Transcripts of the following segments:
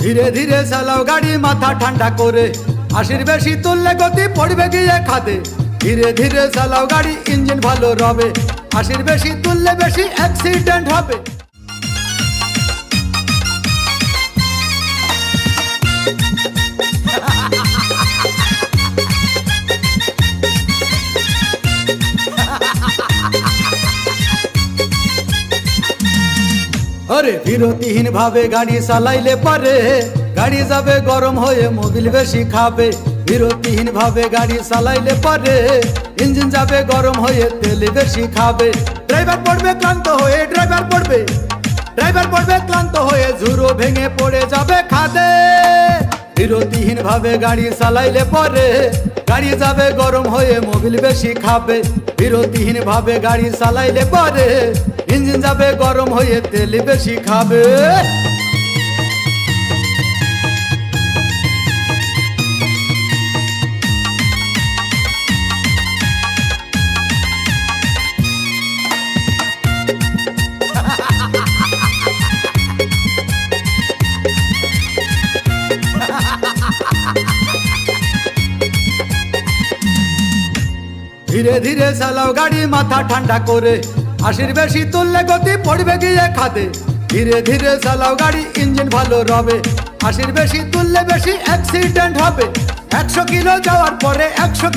ধীরে ধীরে চালাও গাড়ি মাথা ঠান্ডা করে, 80 বেশি তুললে গতি পড়বে গিয়ে খাদে। ধীরে ধীরে চালাও গাড়ি, ইঞ্জিন ভালো রবে, 80 বেশি তুললে বেশি অ্যাক্সিডেন্ট হবে। আরে বিরতিহীন ভাবে গাড়ি চালাইলে পারে, গাড়ি যাবে গরম হয়ে মোবিল বেশি খাবে। বিরতিহীন ভাবে গাড়ি চালাইলে পারে, ইঞ্জিন যাবে গরম হয়ে তেল বেশি খাবে। ড্রাইভার পড়বে ক্লান্ত হয়ে, ড্রাইভার পড়বে ক্লান্ত হয়ে, ঝুরো ভেঙে পড়ে যাবে খাদে। বিরতিহীন ভাবে গাড়ি চালাইলে পরে, গাড়ি যাবে গরম হয়ে মোবিল বেশি খাবে। বিরতিহীন ভাবে গাড়ি চালাইলে পরে, ইঞ্জিন যাবে গরম হয়ে তেল বেশি খাবে। ধীরে ধীরে চালাও গাড়ি মাথা ঠান্ডা করে, 80 বেশি তুললে গতি পড়বে গিয়ে খাদে। ধীরে ধীরে চালাও গাড়ি, ইঞ্জিন ভালো রবে, 80 বেশি তুললে বেশি অ্যাক্সিডেন্ট হবে। 100 কিলো যাওয়ার পরে, 100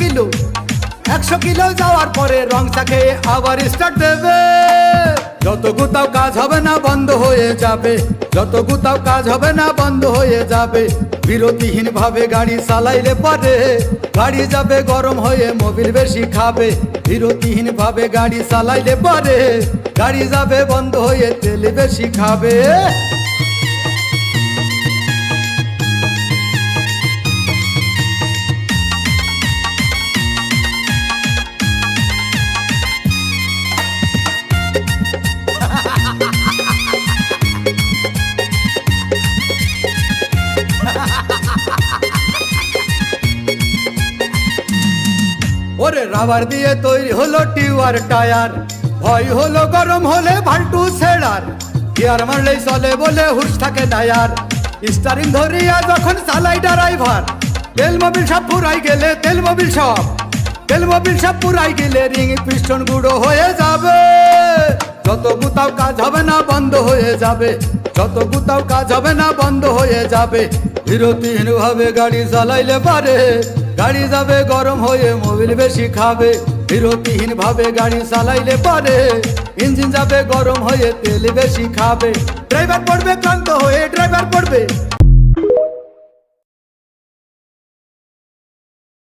কিলো যাওয়ার পরে রং চাকে আবার স্টার্ট দেবে। যত গুতাও কাজ হবে না বন্ধ হয়ে যাবে, যত গুতাও কাজ হবে না বন্ধ হয়ে যাবে। বিরতিহীন ভাবে গাড়ি চালাইলে পরে, গাড়ি যাবে গরম হয়ে মোবিল বেশি খাবে। বিরতিহীন ভাবে গাড়ি চালাইলে পরে, গাড়ি যাবে বন্ধ হয়ে তেল বেশি খাবে। ওরে রাবার দিয়ে তৈরি হলো টিউবার টায়ার, ভয় হলো গরম হলে ভাল্টু ছেড়ার। গিয়ার মারলেই চলে বলে হুশ থাকে টায়ার, স্টারিং ধরিয়া যখন চালাই ড্রাইভার। তেল মোবিল সব পুরাই গেলে, তেল মোবিল সব পুরাই গেলে রিং পিস্টন গুঁড়ো হয়ে যাবে। যত গুতাও কাজ হবে না বন্ধ হয়ে যাবে, যত গুতাও কাজ হবে না বন্ধ হয়ে যাবে। বিরতিহীন ভাবে গাড়ি চালাইলে পারে, গাড়ি যাবে গরম হয়ে মোবিল বেশি খাবে। বিরতিহীন ভাবে গাড়ি চালাইলে পারে, ইঞ্জিন যাবে গরম হয়ে তেল বেশি খাবে। ড্রাইভার পড়বে ক্লান্ত হয়ে, ড্রাইভার